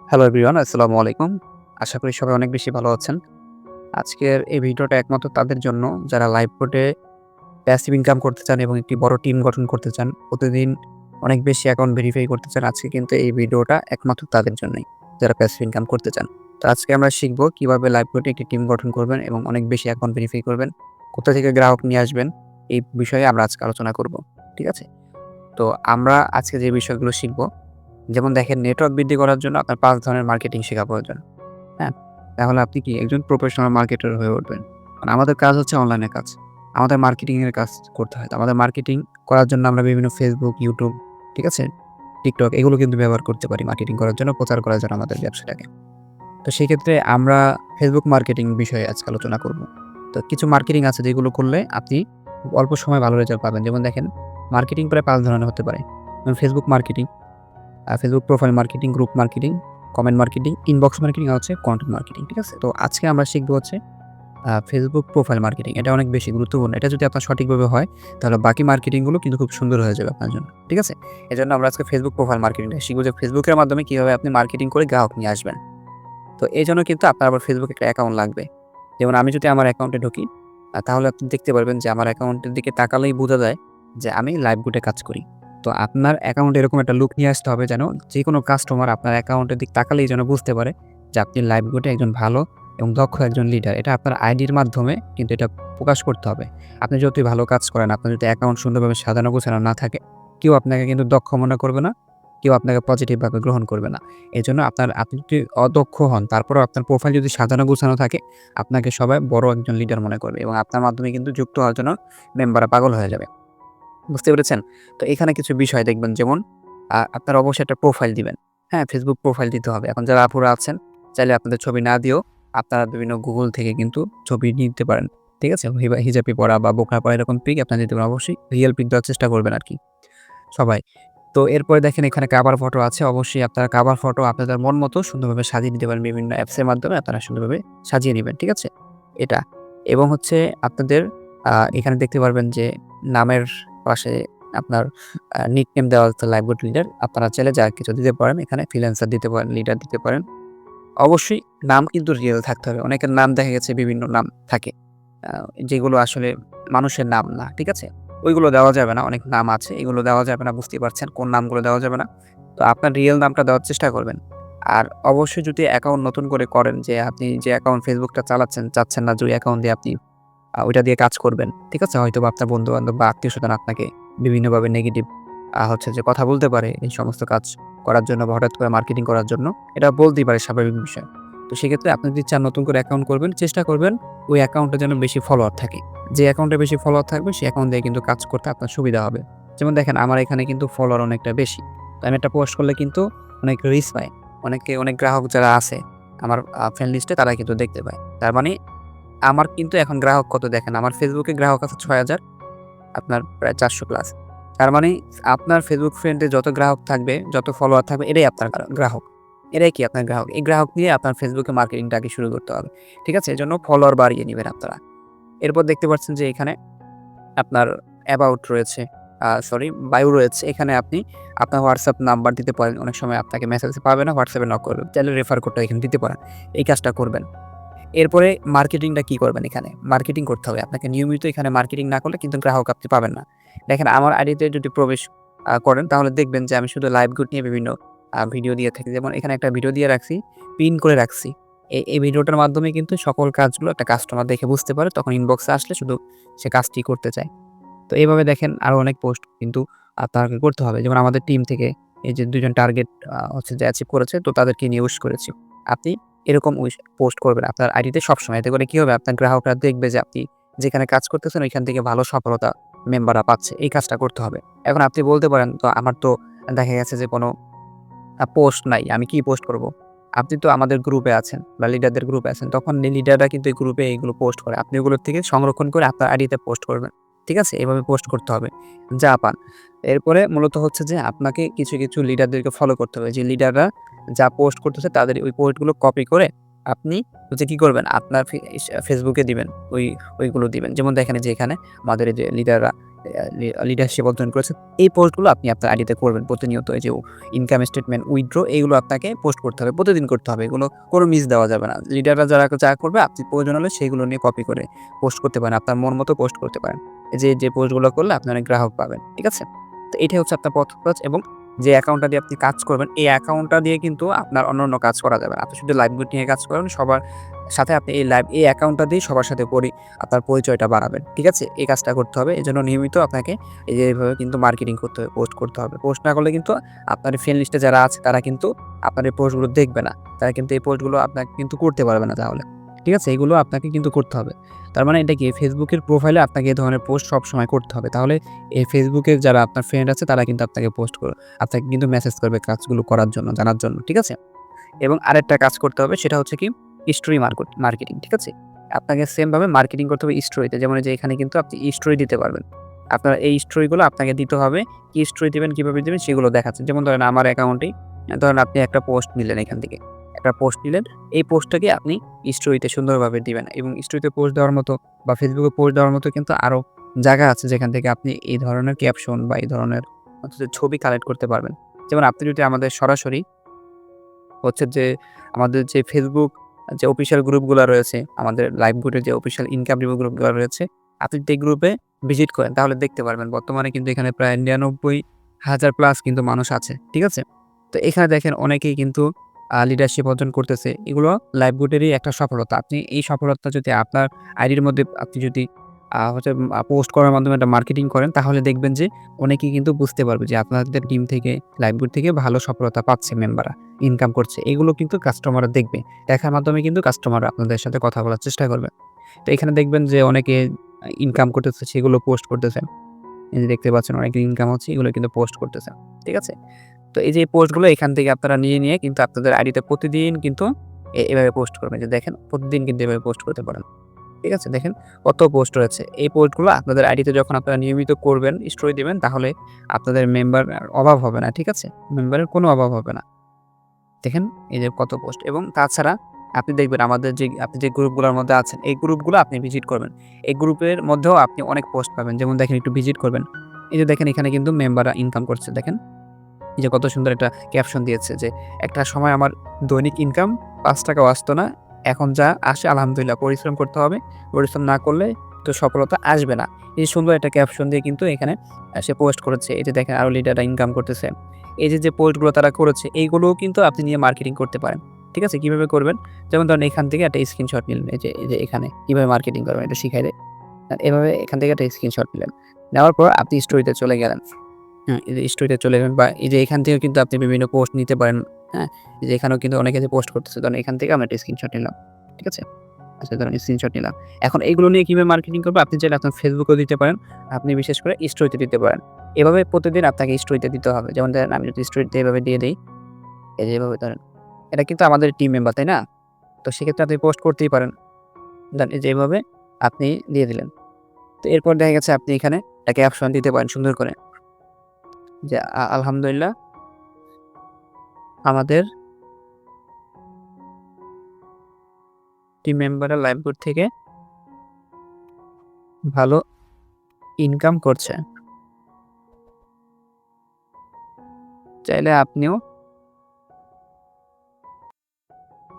Hello everyone, আসসালামু আলাইকুম। আশা করি সবাই অনেক বেশি ভালো আছেন। আজকের এই ভিডিওটা একমাত্র তাদের জন্য যারা লাইভ কোর্টে প্যাসিভ ইনকাম করতে চান এবং একটি বড় টিম গঠন করতে চান। প্রতিদিন অনেক বেশি অ্যাকাউন্ট ভেরিফাই করতে চান। আজকে কিন্তু এই ভিডিওটা একমাত্র তাদের জন্যই, যারা প্যাসিভ ইনকাম করতে চান। তো আজকে আমরা শিখব কিভাবে লাইভ কোর্টে একটি টিম গঠন করবেন এবং অনেক বেশি অ্যাকাউন্ট ভেরিফাই করবেন। কোথা থেকে গ্রাহক নিয়ে আসবেন, এই বিষয়ে আমরা আজকে আলোচনা করব। ঠিক আছে? তো আমরা আজকে যে বিষয়গুলো শিখব, যেমন দেখেন নেটওয়ার্ক বৃদ্ধি করার জন্য আপনার ৫ ধরনের মার্কেটিং শেখা প্রয়োজন। হ্যাঁ? তাহলে আপনি কি একজন প্রফেশনাল মার্কেটার হয়ে উঠবেন। মানে আমাদের কাজ হচ্ছে অনলাইনে কাজ। আমাদের মার্কেটিং এর কাজ করতে হয়। তো আমাদের মার্কেটিং করার জন্য আমরা বিভিন্ন Facebook, YouTube, ঠিক আছে? TikTok এগুলো কিন্তু ব্যবহার করতে পারি মার্কেটিং করার জন্য, প্রচার করার জন্য আমাদের ব্যবসাটাকে। তো সেক্ষেত্রে আমরা Facebook মার্কেটিং বিষয়ে আজকে আলোচনা করব। তো কিছু মার্কেটিং আছে যেগুলো করলে আপনি অল্প সময়ে ভালো রেজাল্ট পাবেন। যেমন দেখেন মার্কেটিং প্রায় ৫ ধরনের হতে পারে। যেমন Facebook marketing, Facebook profile marketing, group marketing, comment marketing, inbox marketing আর হচ্ছে কনটেন্ট মার্কেটিং। ঠিক আছে? তো আজকে আমরা শিখব হচ্ছে Facebook প্রোফাইল মার্কেটিং। এটা অনেক বেশি গুরুত্বপূর্ণ। এটা যদি আপনার সঠিকভাবে হয়, তাহলে বাকি মার্কেটিং গুলো কিন্তু খুব সুন্দর হয়ে যাবে আপনার জন্য। ঠিক আছে? এজন্য আমরা আজকে Facebook প্রোফাইল মার্কেটিংটা শিখব যে Facebook এর মাধ্যমে কিভাবে আপনি মার্কেটিং করে গ্রাহক নিয়ে আসবেন। তো এজন্য কিন্তু আপনার আবার Facebook একটা অ্যাকাউন্ট লাগবে। যেমন আমি যদি আমার অ্যাকাউন্টে ঢুকি, তাহলে আপনি দেখতে পারবেন যে আমার অ্যাকাউন্টের দিকে তাকালেই বোঝা যায় যে আমি লাইভ গুটে কাজ করি। তো আপনার অ্যাকাউন্টে এরকম একটা লুক নিয়ে আসতে হবে যেন যেকোনো কাস্টমার আপনার অ্যাকাউন্টের দিকে তাকালেই যেন বুঝতে পারে যে আপনি লাইভ গুটে একজন ভালো এবং দক্ষ একজন লিডার। এটা আপনার আইডির মাধ্যমে কিন্তু এটা প্রকাশ করতে হবে। আপনি যতই ভালো কাজ করেন, আপনার যদি অ্যাকাউন্ট সুন্দরভাবে সাজানো গোছানো না থাকে, কেউ আপনাকে কিন্তু দক্ষ মনে করবে না, কেউ আপনাকে পজিটিভভাবে গ্রহণ করবে না। এজন্য আপনি যদি অদক্ষ হন, তারপরেও আপনার প্রোফাইল যদি সাজানো গোছানো থাকে, আপনাকে সবাই বড় একজন লিডার মনে করবে এবং আপনার মাধ্যমে কিন্তু যুক্ত হওয়ার জন্য মেম্বাররা পাগল হয়ে যাবে। বুঝতে পেরেছেন? তো এখানে কিছু বিষয় দেখবেন, যেমন আপনারা অবশ্যই একটা প্রোফাইল দিবেন। হ্যাঁ? Facebook প্রোফাইল দিতে হবে। এখন যারা আপুরা আছেন, চাইলে আপনাদের ছবি না দিয়েও আপনারা বিভিন্ন Google থেকে কিন্তু ছবি নিতে পারেন। ঠিক আছে? হিজাবি পরা বা বোরকা পরা এরকম পিক আপনারা দিতে পারেন। অবশ্যই রিয়াল পিক দেওয়ার চেষ্টা করবেন আরকি সবাই। তো এরপরে দেখেন এখানে কাভার ফটো আছে। অবশ্যই আপনারা কাভার ফটো আপনাদের মন মতো সুন্দরভাবে সাজিয়ে নিতে পারেন। বিভিন্ন অ্যাপসের মাধ্যমে আপনারা সুন্দরভাবে সাজিয়ে নিবেন। ঠিক আছে? এটা। এবং হচ্ছে আপনাদের এখানে দেখতে পারবেন যে নামের পাশে আপনার নিকনেম দেওয়া আছে লাইভগুড লিডার। আপনারা চাইলে যা কিছু দিতে পারেন। এখানে ফ্রিল্যান্সার দিতে পারেন, লিডার দিতে পারেন। অবশ্যই নাম কিন্তু রিয়েল থাকতে হবে। অনেকের নাম দেখা গেছে বিভিন্ন নাম থাকে। আ যেগুলো আসলে মানুষের নাম না। ঠিক আছে? ওইগুলো দেওয়া যাবে না। অনেক নাম আছে। এগুলো দেওয়া যাবে না, বুঝতেই পারছেন কোন নামগুলো দেওয়া যাবে না। তো আপনার রিয়েল নামটা দেওয়ার চেষ্টা করবেন। আর অবশ্যই যদি অ্যাকাউন্ট নতুন করে করেন, যে আপনি যে অ্যাকাউন্ট Facebook-টা চালাচ্ছেন, চাচ্ছেন না যে ওই অ্যাকাউন্ট দিয়ে আপনি ওইটা দিয়ে কাজ করবেন। ঠিক আছে? হয়তোবা আপনার বন্ধু-বান্ধব বা আত্মীয়স্বজন আপনাকে বিভিন্নভাবে নেগেটিভ হচ্ছে যে কথা বলতে পারে এই সমস্ত কাজ করার জন্য বা হঠাৎ করে মার্কেটিং করার জন্য। এটা বলতেই পারে, স্বাভাবিক বিষয়। তো সেক্ষেত্রে আপনি যদি চান নতুন করে অ্যাকাউন্ট করবেন, চেষ্টা করবেন ওই অ্যাকাউন্টে যেন বেশি ফলোয়ার থাকে। যে অ্যাকাউন্টে বেশি ফলোয়ার থাকবে সেই অ্যাকাউন্ট দিয়ে কিন্তু কাজ করতে আপনার সুবিধা হবে। যেমন দেখেন আমার এখানে কিন্তু ফলোয়ার অনেকটা বেশি। তো আমি একটা পোস্ট করলে কিন্তু অনেক রিচ পায়। অনেক গ্রাহক যারা আছে আমার ফ্রেন্ড লিস্টে তারা কিন্তু দেখতে পায়। তার মানে আমার কিন্তু এখন গ্রাহক কত দেখেন, আমার Facebook-এ গ্রাহক আছে ৬,০০০, আপনার প্রায় ৪০০ প্লাস। তার মানে আপনার Facebook ফ্রেন্ডে যত গ্রাহক থাকবে, যত ফলোয়ার থাকবে, এটাই আপনার গ্রাহক। এরাই কি আপনার গ্রাহক। এই গ্রাহক নিয়ে আপনার Facebook-এ মার্কেটিংটা আগে শুরু করতে হবে। ঠিক আছে? এজন্য ফলোয়ার বাড়িয়ে নিবেন আপনারা। এরপর দেখতে পাচ্ছেন যে এখানে আপনার অ্যাবাউট রয়েছে, বায়ো রয়েছে। এখানে আপনি আপনার WhatsApp নাম্বার দিতে পারেন। অনেক সময় আপনাকে মেসেজে পাবে না, WhatsApp-এ নক করবে। চাইলে রেফার কোডটা এখানে দিতে পারেন। এই কাজটা করবেন। এরপরে মার্কেটিংটা কি করবেন এখানে? মার্কেটিং করতে হবে। আপনাকে নিয়মিত এখানে মার্কেটিং না করলে কিন্তু গ্রাহক আপনি পাবেন না। দেখেন আমার আইডিতে যদি প্রবেশ করেন, তাহলে দেখবেন যে আমি শুধু লাইভ গুড নিয়ে বিভিন্ন ভিডিও দিয়ে থাকি। যেমন এখানে একটা ভিডিও দিয়ে রাখছি, পিন করে রাখছি। এই ভিডিওটার মাধ্যমে কিন্তু সকল কাজগুলো একটা কাস্টমার দেখে বুঝতে পারে। তখন ইনবক্সে আসলে শুধু সে কাজটি করতে চায়। তো এভাবে দেখেন আরো অনেক পোস্ট কিন্তু আপনাকে করতে হবে। যেমন আমাদের টিম থেকে এই যে ২ জন টার্গেট হচ্ছে যে অ্যাচিভ করেছে, তো তাদেরকে নিয়ে উইশ করেছি। আপনি এরকম পোস্ট করবেন আপনার আইডিতে সবসময়। এতে করে কি হবে? আপনার গ্রাহকরা দেখবে যে আপনি যেখানে কাজ করতেছেন ওইখান থেকে ভালো সফলতা মেম্বাররা পাচ্ছে। এই কাজটা করতে হবে। এখন আপনি বলতে পারেন, তো আমার তো দেখা গেছে যে কোনো পোস্ট নাই। আমি কি পোস্ট করব? আপনি তো আমাদের গ্রুপে আছেন বা লিডারদের গ্রুপে আছেন। তখন লিডাররা কিন্তু এই গ্রুপে এইগুলো পোস্ট করে। আপনি ওগুলোর থেকে সংরক্ষণ করে আপনার আইডিতে পোস্ট করবেন। ঠিক আছে? এভাবে পোস্ট করতে হবে। যা পান। এরপরে মূলত হচ্ছে যে আপনাকে কিছু লিডারদেরকে ফলো করতে হবে। যে লিডাররা যা পোস্ট করতেছে তাদের ওই পোস্টগুলো কপি করে আপনি হচ্ছে কি করবেন? আপনার Facebook-এ দিবেন। ওইগুলো দিবেন। যেমন দেখেন এই যে এখানে আমাদের এই যে লিডাররা লিডারশিপ অর্জন করেছেন। এই পোস্টগুলো আপনি আপনার আইডিতে করবেন প্রতিনিয়ত। এই যে ইনকাম স্টেটমেন্ট, উইথড্র এগুলো আপনাকে পোস্ট করতে হবে। প্রতিদিন করতে হবে। এগুলো কোনো মিস দেওয়া যাবে না। লিডাররা যারা যা করবে আপনি প্রয়োজন হলে সেগুলো নিয়ে কপি করে পোস্ট করতে পারেন। আপনার মন মতো পোস্ট করতে পারেন। যে পোস্টগুলো করলে আপনি অনেক গ্রাহক পাবেন। ঠিক আছে? তো এটাই হচ্ছে আপনার প্রথম কাজ এবং যে অ্যাকাউন্টটা দিয়ে আপনি কাজ করবেন, এই অ্যাকাউন্টটা দিয়ে কিন্তু আপনার অন্যান্য কাজ করা যাবে না। আপনি শুধু লাইভ গুড নিয়ে কাজ করবেন। সবার সাথে আপনি এই অ্যাকাউন্টটা দিয়ে সবার সাথে আপনার পরিচয়টা বাড়াবেন। ঠিক আছে? এই কাজটা করতে হবে। এজন্য নিয়মিত আপনাকে এই যে এভাবে কিন্তু মার্কেটিং করতে হবে, পোস্ট করতে হবে। পোস্ট না করলে কিন্তু আপনার ফ্রেন্ড লিস্টে যারা আছে তারা কিন্তু আপনার এই পোস্টগুলো দেখবে না। তারা কিন্তু এই পোস্টগুলো আপনাকে কিন্তু করতে পারবে না তাহলে। ঠিক আছে? এগুলো আপনাকে কিন্তু করতে হবে। তার মানে এটা কি ফেসবুকের প্রোফাইলে আপনাকে এই ধরনের পোস্ট সবসময় করতে হবে। তাহলে এই ফেসবুকের যারা আপনার ফ্রেন্ড আছে তারা কিন্তু আপনাকে কিন্তু মেসেজ করবে কাজগুলো করার জন্য, জানার জন্য। ঠিক আছে? এবং আরেকটা কাজ করতে হবে সেটা হচ্ছে কি স্টোরি মার্কেটিং। ঠিক আছে? আপনাকে সেম ভাবে মার্কেটিং করতে হবে স্টোরিতে। যেমন এই যে এখানে কিন্তু আপনি স্টোরি দিতে পারবেন। আপনার এই স্টোরিগুলো আপনাকে দিতে হবে। কি স্টোরি দিবেন, কিভাবে দিবেন সেগুলো দেখাচ্ছে। যেমন ধরেন আমার অ্যাকাউন্টেই ধরেন আপনি একটা পোস্ট নিলেন এখান থেকে। একটা পোস্ট নিলেন। এই পোস্টটাকে আপনি স্টোরিতে সুন্দরভাবে দিবেন এবং স্টোরিতে পোস্ট দেওয়ার মতো বা ফেসবুকে পোস্ট দেওয়ার মতো কিন্তু আরো জায়গা আছে যেখান থেকে আপনি এই ধরনের ক্যাপশন বা এই ধরনের হচ্ছে ছবি কালেক্ট করতে পারবেন। যেমন আপনি যদি আমাদের সরাসরি হচ্ছে যে আমাদের যে Facebook যে অফিসিয়াল গ্রুপগুলা রয়েছে, আমাদের লাইভ গ্রুপের যে অফিসিয়াল ইনকাম রিভিউ গ্রুপগুলা রয়েছে, আপনি যদি এই গ্রুপে ভিজিট করেন তাহলে দেখতে পারবেন। বর্তমানে কিন্তু এখানে প্রায় ৯৯,০০০ প্লাস কিন্তু মানুষ আছে। ঠিক আছে? তো এখানে দেখেন অনেকেই কিন্তু লিডারশিপ অর্জন করতেছে। এগুলো লাইভ গ্রুপেরই একটা সফলতা। আপনি এই সফলতা যদি আপনার আইডির মধ্যে আপনি যদি হচ্ছে পোস্ট করার মাধ্যমে একটা মার্কেটিং করেন তাহলে দেখবেন যে অনেকেই কিন্তু বুঝতে পারবে যে আপনাদের টিম থেকে লাইভ গ্রুপ থেকে ভালো সফলতা পাচ্ছে মেম্বাররা। ইনকাম করছে। এগুলো কিন্তু কাস্টমাররা দেখবে। দেখার মাধ্যমে কিন্তু কাস্টমাররা আপনাদের সাথে কথা বলার চেষ্টা করবে। তো এখানে দেখবেন যে অনেকে ইনকাম করতেছে সেগুলো পোস্ট করতেছে। এই যে দেখতে পাচ্ছেন অনেকের ইনকাম হচ্ছে এগুলো কিন্তু পোস্ট করতেছে। ঠিক আছে? তো এই যে পোস্টগুলো এখান থেকে আপনারা নিয়ে কিন্তু আপনাদের আইডিতে প্রতিদিন কিন্তু এভাবে পোস্ট করবেন। যে দেখেন প্রতিদিন কিন্তু এভাবে পোস্ট করতে পারেন। ঠিক আছে? দেখেন কত পোস্ট রয়েছে। এই পোস্টগুলো আপনাদের আইডিতে যখন আপনারা নিয়মিত করবেন, স্টোরি দিবেন তাহলে আপনাদের মেম্বার অভাব হবে না। ঠিক আছে? মেম্বারের কোনো অভাব হবে না। দেখেন এই যে কত পোস্ট এবং তাছাড়া আপনি দেখবেন আমাদের আপনি যে গ্রুপগুলোর মধ্যে আছেন, এই গ্রুপগুলো আপনি ভিজিট করবেন। এই গ্রুপের মধ্যেও আপনি অনেক পোস্ট পাবেন। যেমন দেখেন একটু ভিজিট করবেন। এই যে দেখেন এখানে কিন্তু মেম্বাররা ইনকাম করছে দেখেন। এই যে কত সুন্দর একটা ক্যাপশন দিয়েছে যে, "একটা সময় আমার দৈনিক ইনকাম ৳৫ আসতো না। এখন যা আসে আলহামদুলিল্লাহ পরিশ্রম করতে হবে। পরিশ্রম না করলে তো সফলতা আসবে না।" এই সুন্দর একটা ক্যাপশন দিয়ে কিন্তু এখানে সে পোস্ট করেছে। এই যে দেখেন আরো লিডাররা ইনকাম করতেছে। এই যে পোস্টগুলো তারা করেছে এইগুলোও কিন্তু আপনি নিয়ে মার্কেটিং করতে পারেন। ঠিক আছে? কিভাবে করবেন? যেমন ধরেন এখান থেকে একটা স্ক্রিনশট নিলেন। এই যে এখানে কিভাবে মার্কেটিং করবেন এটা শিখাই দেয়। এভাবে এখান থেকে একটা স্ক্রিনশট নিলেন। নেওয়ার পর আপনি স্টোরিতে চলে গেলেন। হ্যাঁ, এই যে স্টোরিতে চলে যাবেন বা এই যে এখান থেকেও কিন্তু আপনি বিভিন্ন পোস্ট নিতে পারেন। হ্যাঁ? এই যে এখানেও কিন্তু অনেকে যে পোস্ট করতেছে ধরেন এখান থেকে আমরা একটা স্ক্রিনশট নিলাম। ঠিক আছে? আচ্ছা ধরেন স্ক্রিনশট নিলাম। এখন এগুলো নিয়ে কিভাবে মার্কেটিং করব? আপনি চাইলে আপনার ফেসবুকেও দিতে পারেন। আপনি বিশেষ করে স্টোরিতে দিতে পারেন। এভাবে প্রতিদিন আপনাকে স্টোরিতে দিতে হবে। যেমন ধরেন আমি যদি স্টোরিতে এভাবে দিয়ে দেই, এই যে এভাবে ধরেন। এটা কিন্তু আমাদের টিম মেম্বার, তাই না? তো সেক্ষেত্রে আপনি পোস্ট করতেই পারেন। দেন এই যে এভাবে আপনি দিয়ে দিলেন। তো এরপর দেখা গেছে আপনি এখানে একটা ক্যাপশন দিতে পারেন সুন্দর করে। যে আলহামদুলিল্লাহ আমাদের টিম মেম্বাররা লাইভবোর্ড থেকে ভালো ইনকাম করছে। চাইলে আপনিও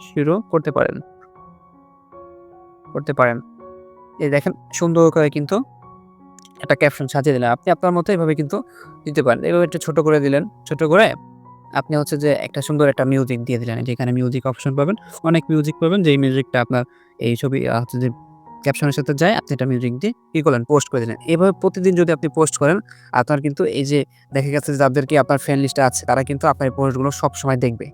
শুরু করতে পারেন। এই দেখেন সুন্দর করে কিন্তু একটা ক্যাপশন সাজিয়ে দিলেন। আপনি আপনার মতো এভাবে কিন্তু দিতে পারেন। এভাবে একটু ছোট করে দিলেন। ছোট করে আপনি হচ্ছে যে একটা সুন্দর একটা মিউজিক দিয়ে দিলেন। এই যে এখানে মিউজিক অপশন পাবেন। অনেক মিউজিক পাবেন যেই মিউজিকটা আপনার এই ছবি হচ্ছে যে ক্যাপশনের সাথে যায় আপনি এটা মিউজিক দিয়ে কি করলেন পোস্ট করে দিলেন। এভাবে প্রতিদিন যদি আপনি পোস্ট করেন আপনার কিন্তু এই যে দেখা গেছে যে যাদেরকে আপনার ফ্রেন্ড লিস্টে আছে তারা কিন্তু আপনার এই পোস্টগুলো সবসময় দেখবে।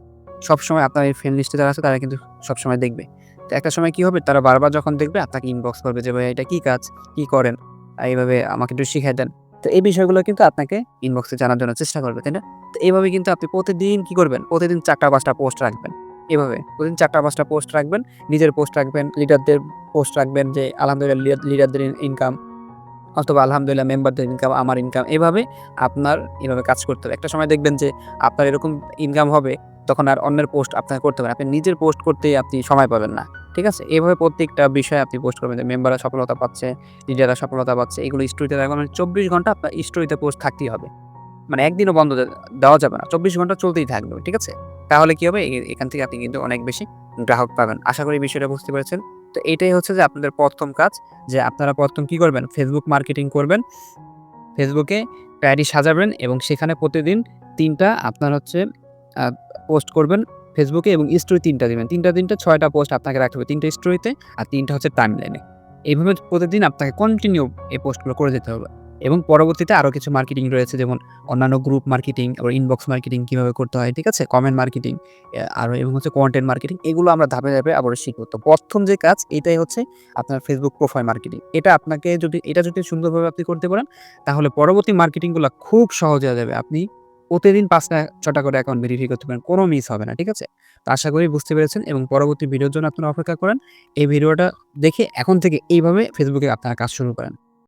সবসময় আপনার এই ফ্রেন্ড লিস্টে যারা আছে তারা কিন্তু সবসময় দেখবে। তো একটা সময় কি হবে তারা বারবার যখন দেখবে আপনাকে ইনবক্স করবে যে, "ভাই এটা কি কাজ? কি করেন? এইভাবে আমাকে একটু শিখাই দেন।" তো এই বিষয়গুলো কিন্তু আপনাকে ইনবক্সে জানার জন্য চেষ্টা করবে, তাই না? তো এভাবে কিন্তু আপনি প্রতিদিন কি করবেন? প্রতিদিন ৪টা-৫টা পোস্ট রাখবেন। এভাবে প্রতিদিন ৪টা-৫টা পোস্ট রাখবেন। নিজের পোস্ট রাখবেন, লিডারদের পোস্ট রাখবেন যে আলহামদুলিল্লাহ লিডারদের ইনকাম অথবা আলহামদুলিল্লাহ মেম্বারদের ইনকাম, আমার ইনকাম। এভাবে আপনার এভাবে কাজ করতে হবে। একটা সময় দেখবেন যে আপনার এরকম ইনকাম হবে তখন আর অন্যের পোস্ট আপনার করতে হবে না। আপনি নিজের পোস্ট করতেই আপনি সময় পাবেন না। ঠিক আছে? এভাবে প্রত্যেকটা বিষয়ে আপনি পোস্ট করবেন যে মেম্বাররা সফলতা পাচ্ছে, লিডাররা সফলতা পাচ্ছে। এগুলো স্টোরিতে রাখবেন। মানে ২৪ ঘন্টা আপনার স্টোরিতে পোস্ট থাকতেই হবে। মানে একদিনও বন্ধ দেওয়া যাবে না। ২৪ ঘন্টা চলতেই থাকবে। ঠিক আছে? তাহলে কি হবে? এখান থেকে আপনি কিন্তু অনেক বেশি গ্রাহক পাবেন। আশা করি বিষয়টা বুঝতে পেরেছেন। তো এটাই হচ্ছে যে আপনাদের ১ম কাজ, যে আপনারা ১ম কি করবেন? Facebook মার্কেটিং করবেন। Facebook এ ডায়েরি সাজাবেন এবং সেখানে প্রতিদিন ৩ টা আপনার হচ্ছে আ পোস্ট করবেন Facebook এ, এবং স্টোরি ৩ টা দিবেন। ৩ টা ৬ টা পোস্ট আপনাকে রাখতে হবে। ৩ টা স্টোরিতে আর ৩ টা হচ্ছে টাইমলাইনে। এইভাবে প্রতিদিন আপনাকে কন্টিনিউ এই পোস্টগুলো করে যেতে হবে। এবং পরবর্তীতে আরো কিছু মার্কেটিং রয়েছে, যেমন অন্যান্য গ্রুপ মার্কেটিং, আবার ইনবক্স মার্কেটিং কিভাবে করতে হয়, ঠিক আছে? কমেন্ট মার্কেটিং, আরো এবং হচ্ছে কনটেন্ট মার্কেটিং, এগুলো আমরা ধাপে, ধাপে আবারও শিখব। তো ১ম যে কাজ এটাই হচ্ছে আপনার Facebook প্রোফাইল মার্কেটিং। এটা যদি সুন্দরভাবে আপনি করতে পারেন, তাহলে পরবর্তী মার্কেটিং গুলা খুব সহজ হয়ে যাবে। আপনি প্রতিদিন ৫টা ৬টা করে অ্যাকাউন্ট ভেরিফাই করতে পারেন। কোনো মিস হবে না। ঠিক আছে? তো আশা করি বুঝতে পেরেছেন, এবং পরবর্তী ভিডিওর জন্য আপনারা অপেক্ষা করেন। এই ভিডিওটা দেখে এখন থেকে এইভাবে Facebook এ আপনারা কাজ শুরু করেন।